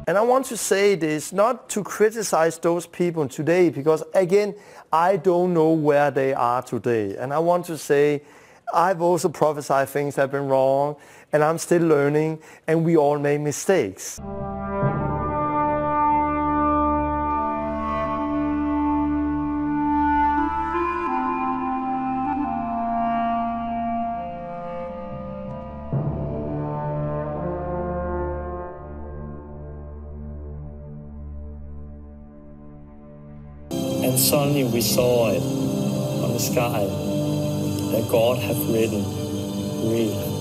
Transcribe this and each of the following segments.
And I want to say this, not to criticize those people today, because again, I don't know where they are today. And I want to say, I've also prophesied things that have been wrong, and I'm still learning, and we all make mistakes. And suddenly we saw it on the sky, that God had written, real.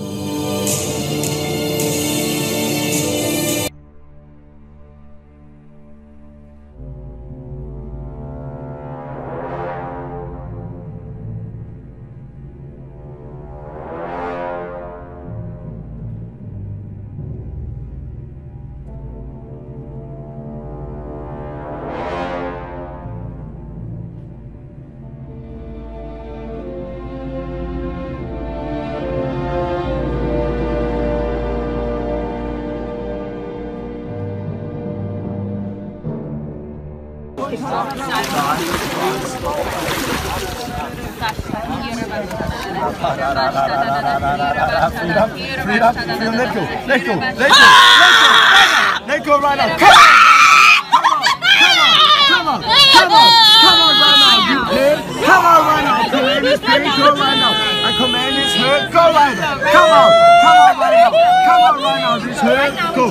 Let go right now. Come on right now. You can. Come on right now. Command this spirit, go right now. I command this hurt, go right now. Come on right now. Come on right now. This hurt, go.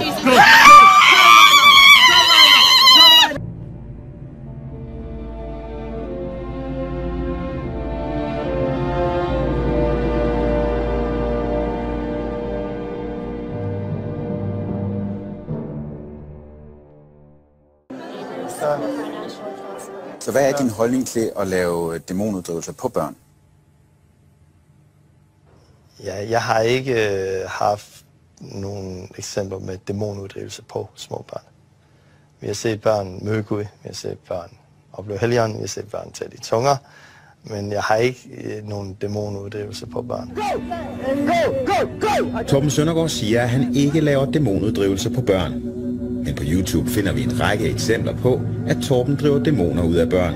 Så hvad er din holdning til at lave dæmonuddrivelser på børn? Ja, jeg har ikke haft nogle eksempler med dæmonuddrivelse på små børn. Vi har set børn møde Gud, vi har set børn opleve Helligånden, vi har set børn tale i tunger, men jeg har ikke nogen dæmonuddrivelse på børn. Torben Søndergaard siger, at han ikke laver dæmonuddrivelse på børn. Men på YouTube finder vi en række eksempler på, at Torben driver dæmoner ud af børn.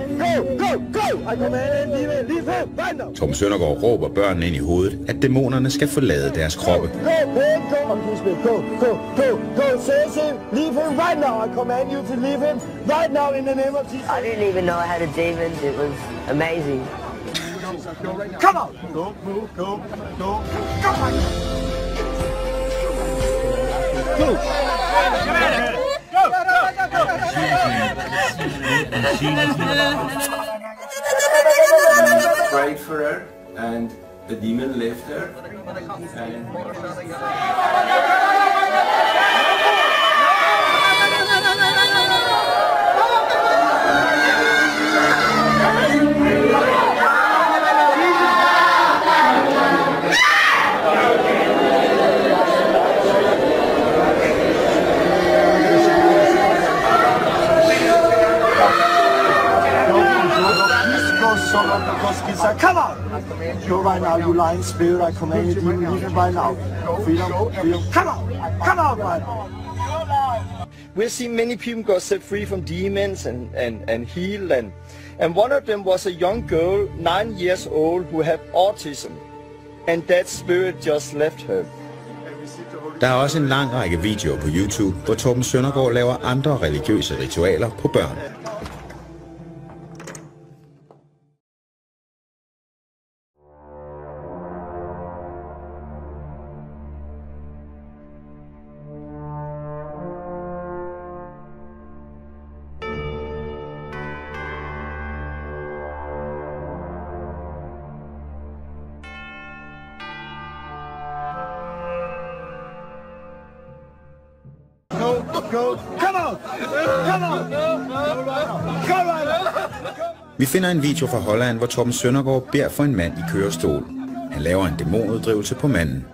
Torben Søndergaard råber børnene ind i hovedet, at dæmonerne skal forlade deres kroppe. I didn't even know I had a demon. It was amazing. Come on! Go. Prayed for her, and the demon left her. Come on! Go right now, you lying spirit. I command you to leave it right now. Freedom. Come on right now. We've seen many people got set free from demons and healed, and one of them was a young girl, 9 years old, who had autism, and that spirit just left her. Der er også en lang række videoer på YouTube, hvor Torben Søndergaard laver andre religiøse ritualer på børn. Vi finder en video fra Holland, hvor Torben Søndergaard beder for en mand i kørestol. Han laver en dæmonuddrivelse på manden.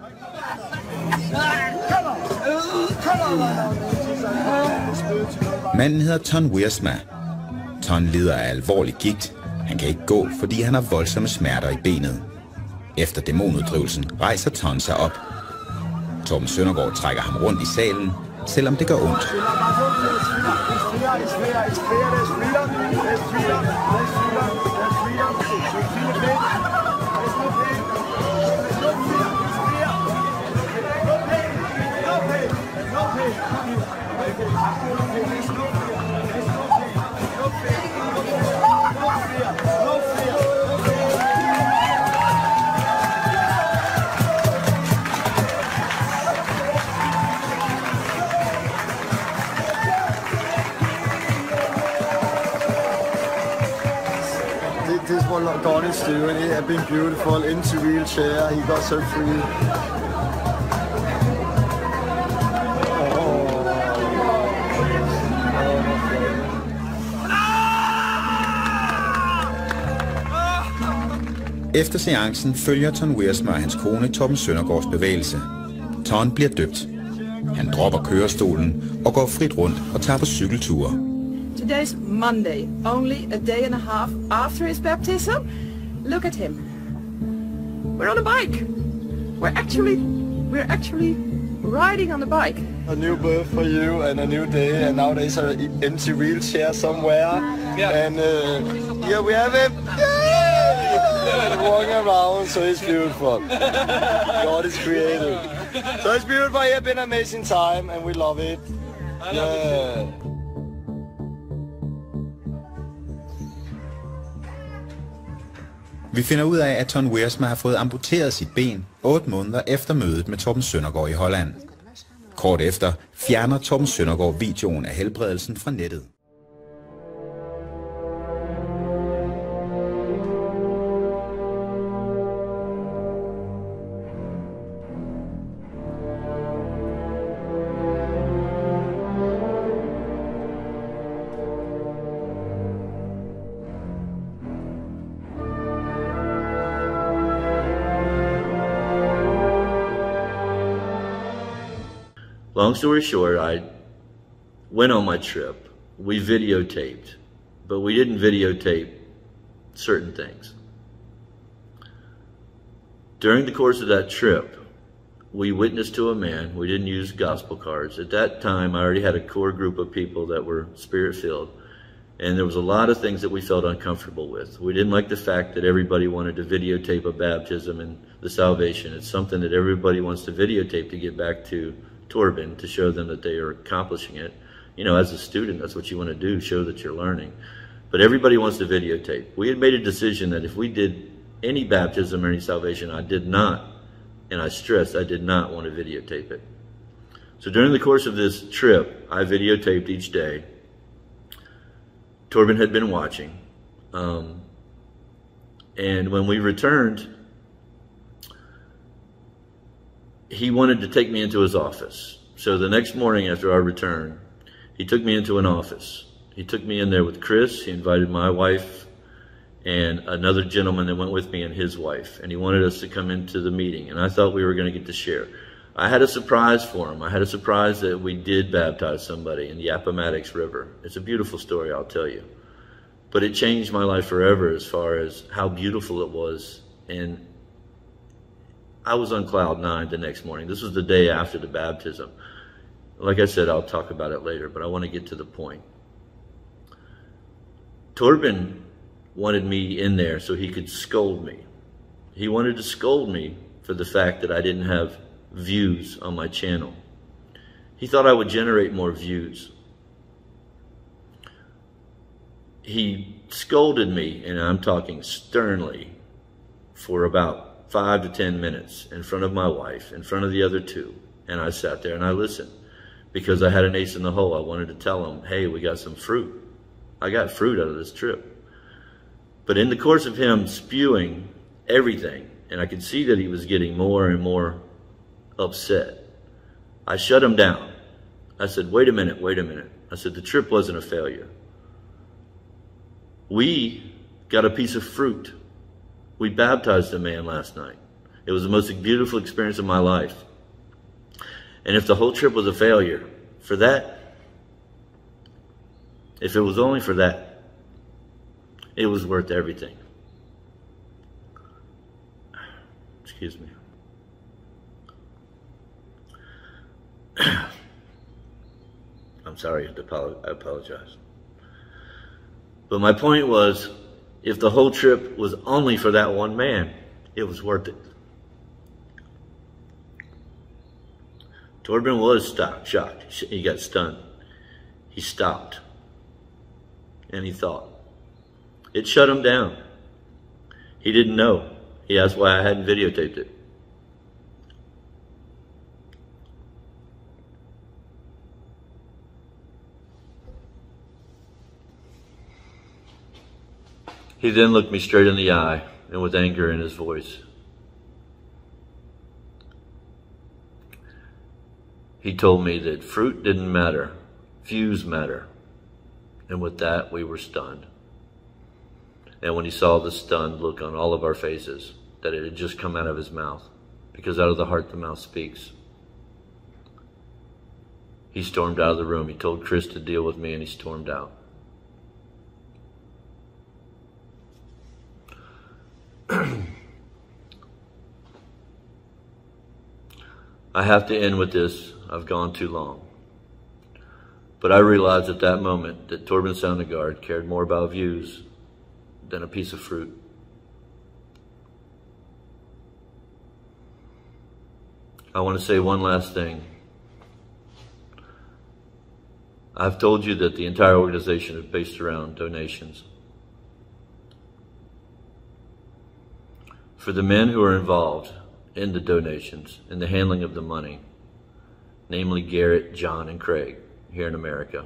Manden hedder Ton Wiersma. Ton lider af alvorlig gigt. Han kan ikke gå, fordi han har voldsomme smerter i benet. Efter dæmonuddrivelsen rejser Ton sig op. Torben Søndergaard trækker ham rundt i salen, selvom det gør ondt. This is what God is doing. It has been beautiful. Into wheelchair, he got so free. Efter seancen følger Ton Wiersma og hans kone Torben Søndergaards bevægelse. Ton bliver døbt. Han dropper kørestolen og går frit rundt og tager på cykelture. Today's Monday, only a day and a half after his baptism. Look at him. We're on a bike. We're actually riding on a bike. A new birth for you and a new day, and now there's an empty wheelchair somewhere. Yeah. And here we have him. Yay! Walking around, so it's beautiful. God is creative. So it's beautiful. It's been an amazing time, and we love it. Yeah. Vi finder ud af, at Ton Wiersma har fået amputeret sit ben 8 måneder efter mødet med Torben Søndergaard i Holland. Kort efter fjerner Torben Søndergaard videoen af helbredelsen fra nettet. Long story short, I went on my trip. We videotaped, but we didn't videotape certain things. During the course of that trip, we witnessed to a man. We didn't use gospel cards. At that time, I already had a core group of people that were spirit-filled, and there was a lot of things that we felt uncomfortable with. We didn't like the fact that everybody wanted to videotape a baptism and the salvation. It's something that everybody wants to videotape to get back to Torben, to show them that they are accomplishing it. You know, as a student, that's what you want to do, show that you're learning. But everybody wants to videotape. We had made a decision that if we did any baptism or any salvation, I did not, and I stress, I did not want to videotape it. So during the course of this trip, I videotaped each day. Torben had been watching. And when we returned, he wanted to take me into his office. So the next morning after our return, he took me into an office. He took me in there with Chris. He invited my wife and another gentleman that went with me and his wife. And he wanted us to come into the meeting. And I thought we were going to get to share. I had a surprise for him. I had a surprise that we did baptize somebody in the Appomattox River. It's a beautiful story, I'll tell you. But it changed my life forever as far as how beautiful it was. And I was on cloud 9 the next morning. This was the day after the baptism. Like I said, I'll talk about it later, but I want to get to the point. Torben wanted me in there so he could scold me. He wanted to scold me for the fact that I didn't have views on my channel. He thought I would generate more views. He scolded me, and I'm talking sternly, for about 5 to 10 minutes in front of my wife, in front of the other two. And I sat there and I listened because I had an ace in the hole. I wanted to tell him, hey, we got some fruit. I got fruit out of this trip. But in the course of him spewing everything, and I could see that he was getting more and more upset, I shut him down. I said, wait a minute. I said, the trip wasn't a failure. We got a piece of fruit. We baptized a man last night. It was the most beautiful experience of my life. And if the whole trip was a failure, for that, if it was only for that, it was worth everything. Excuse me. I'm sorry, I apologize. But my point was, if the whole trip was only for that one man, it was worth it. Torben was shocked. He got stunned. He stopped. And he thought. It shut him down. He didn't know. He asked why I hadn't videotaped it. He then looked me straight in the eye and with anger in his voice. He told me that fruit didn't matter, views matter. And with that, we were stunned. And when he saw the stunned look on all of our faces, that it had just come out of his mouth, because out of the heart the mouth speaks, he stormed out of the room. He told Chris to deal with me, and he stormed out. I have to end with this. I've gone too long. But I realized at that moment that Torben Søndergaard cared more about views than a piece of fruit. I want to say one last thing. I've told you that the entire organization is based around donations. For the men who are involved in the donations, in the handling of the money, namely Garrett, John, and Craig here in America,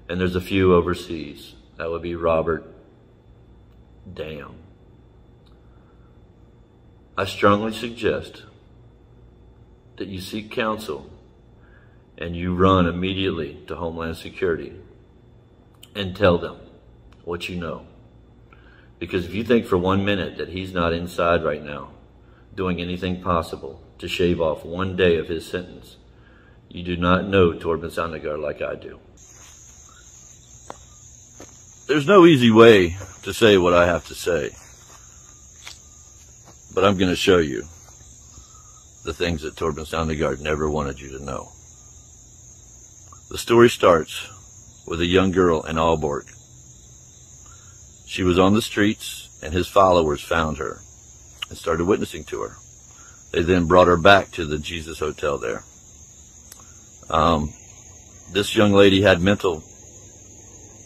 and there's a few overseas, that would be Robert, Dan. I strongly suggest that you seek counsel and you run immediately to Homeland Security and tell them what you know. Because if you think for 1 minute that he's not inside right now doing anything possible to shave off 1 day of his sentence, you do not know Torben Søndergaard like I do. There's no easy way to say what I have to say, but I'm going to show you the things that Torben Søndergaard never wanted you to know. The story starts with a young girl in Aalborg. She was on the streets, and his followers found her and started witnessing to her. They then brought her back to the Jesus Hotel there. This young lady had mental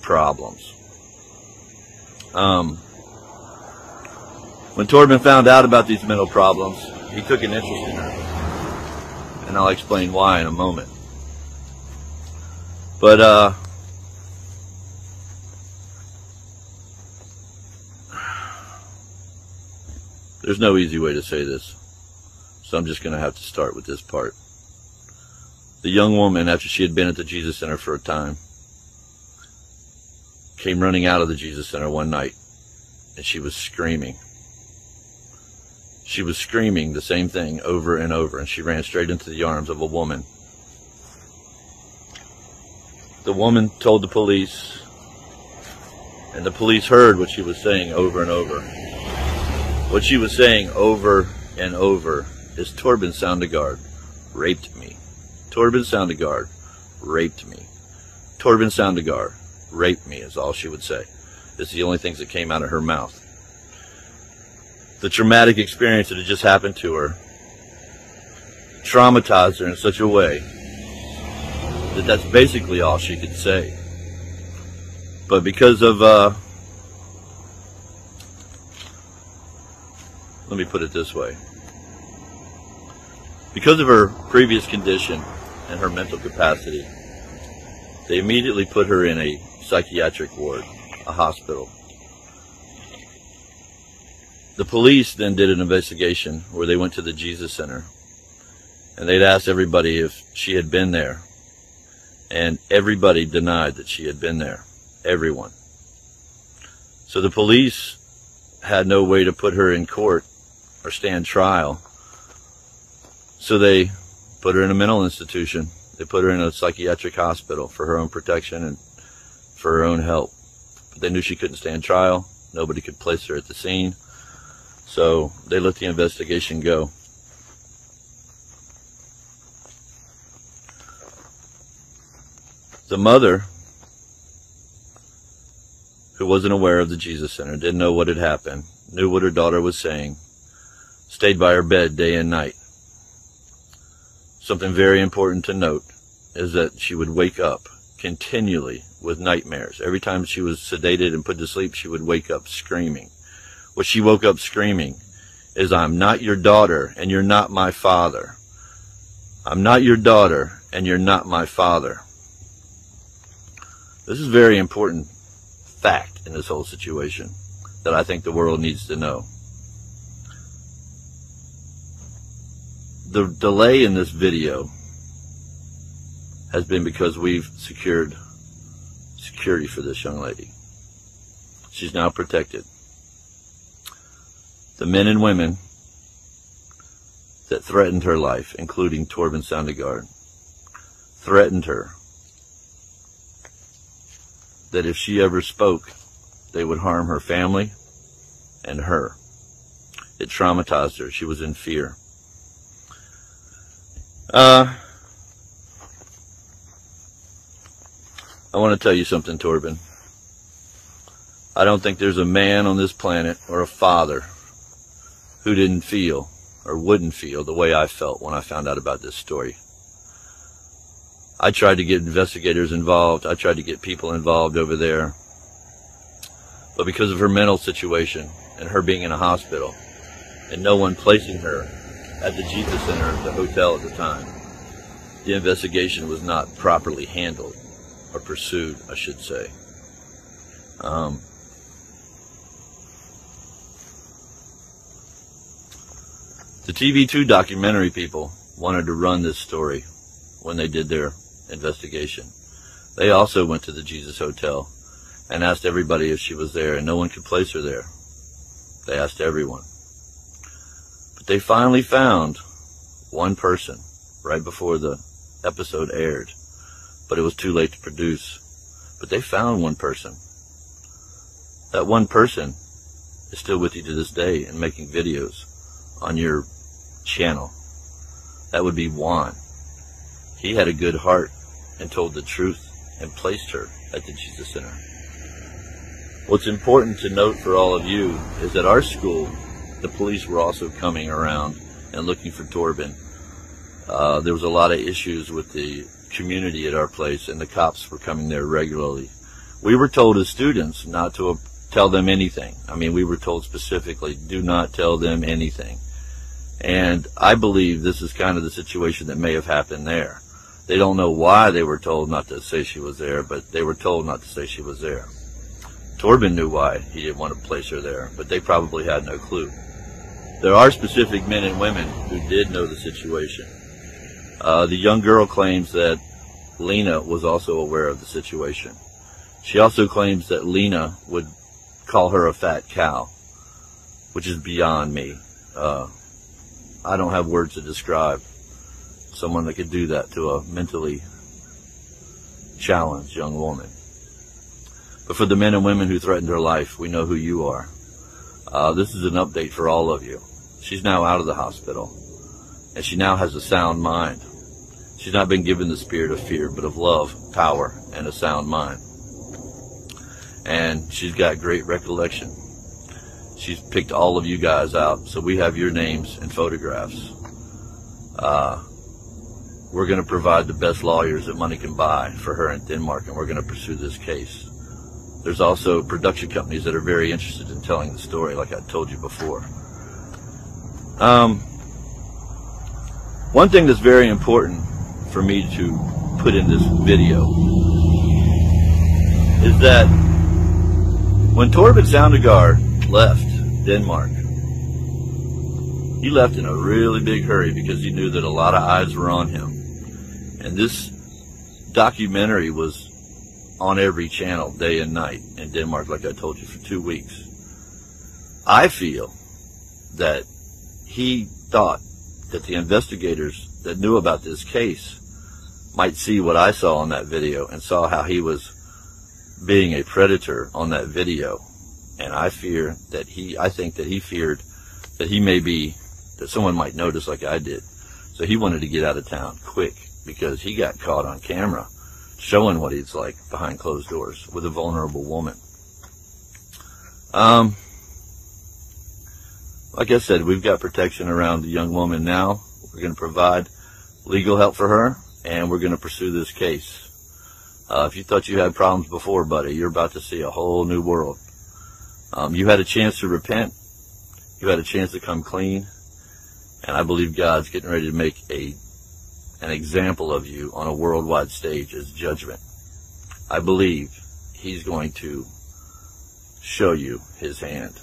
problems. When Torben found out about these mental problems, he took an interest in her. And I'll explain why in a moment. But, there's no easy way to say this, so I'm just going to have to start with this part. The young woman, after she had been at the Jesus Center for a time, came running out of the Jesus Center one night, and she was screaming. She was screaming the same thing over and over, and she ran straight into the arms of a woman. The woman told the police, and the police heard what she was saying over and over. What she was saying over and over is, Torben Søndergaard raped me. Torben Søndergaard raped me. Torben Søndergaard raped me is all she would say. It's the only things that came out of her mouth. The traumatic experience that had just happened to her traumatized her in such a way that that's basically all she could say. But because of, let me put it this way. Because of her previous condition and her mental capacity, they immediately put her in a psychiatric ward, a hospital. The police then did an investigation where they went to the Jesus Center, and they'd asked everybody if she had been there, and everybody denied that she had been there. Everyone. So the police had no way to put her in court or stand trial, so they put her in a mental institution. They put her in a psychiatric hospital for her own protection and for her own help. But they knew she couldn't stand trial. Nobody could place her at the scene. So they let the investigation go. The mother, who wasn't aware of the Jesus Center, didn't know what had happened, knew what her daughter was saying, stayed by her bed day and night. Something very important to note is that she would wake up continually with nightmares. Every time she was sedated and put to sleep, she would wake up screaming. What she woke up screaming is, "I'm not your daughter and you're not my father. I'm not your daughter and you're not my father." This is a very important fact in this whole situation that I think the world needs to know. The delay in this video has been because we've secured security for this young lady. She's now protected. The men and women that threatened her life, including Torben Søndergaard, threatened her that if she ever spoke, they would harm her family and her. It traumatized her. She was in fear. I want to tell you something, Torben. I don't think there's a man on this planet or a father who didn't feel or wouldn't feel the way I felt when I found out about this story. I tried to get investigators involved. I tried to get people involved over there. But because of her mental situation and her being in a hospital and no one placing her at the Jesus Center, the hotel at the time, the investigation was not properly handled or pursued, I should say. The TV2 documentary people wanted to run this story when they did their investigation. They also went to the Jesus Hotel and asked everybody if she was there, and no one could place her there. They asked everyone. But they finally found one person right before the episode aired, but it was too late to produce. But they found one person. That one person is still with you to this day and making videos on your channel. That would be Juan. He had a good heart and told the truth and placed her at the Jesus Center. What's important to note for all of you is that our school, the police were also coming around and looking for Torben. There was a lot of issues with the community at our place, and the cops were coming there regularly. We were told as students not to tell them anything. I mean, we were told specifically, do not tell them anything. And I believe this is kind of the situation that may have happened there. They don't know why they were told not to say she was there, but they were told not to say she was there. Torben knew why he didn't want to place her there, but they probably had no clue. There are specific men and women who did know the situation. The young girl claims that Lena was also aware of the situation. She also claims that Lena would call her a fat cow, which is beyond me. I don't have words to describe someone that could do that to a mentally challenged young woman. But for the men and women who threatened her life, we know who you are. This is an update for all of you. She's now out of the hospital, and she now has a sound mind. She's not been given the spirit of fear, but of love, power, and a sound mind. And she's got great recollection. She's picked all of you guys out, so we have your names and photographs. We're going to provide the best lawyers that money can buy for her in Denmark, and we're going to pursue this case. There's also production companies that are very interested in telling the story, like I told you before. One thing that's very important for me to put in this video is that when Torben Søndergaard left Denmark, he left in a really big hurry because he knew that a lot of eyes were on him. And this documentary was on every channel day and night in Denmark, like I told you, for 2 weeks. I feel that he thought that the investigators that knew about this case might see what I saw on that video and saw how he was being a predator on that video. And I think that he feared that that someone might notice like I did. So he wanted to get out of town quick because he got caught on camera showing what he's like behind closed doors with a vulnerable woman. Like I said, we've got protection around the young woman now. We're going to provide legal help for her, and we're going to pursue this case. If you thought you had problems before, buddy, you're about to see a whole new world. You had a chance to repent. You had a chance to come clean. And I believe God's getting ready to make an example of you on a worldwide stage as judgment. I believe he's going to show you his hand.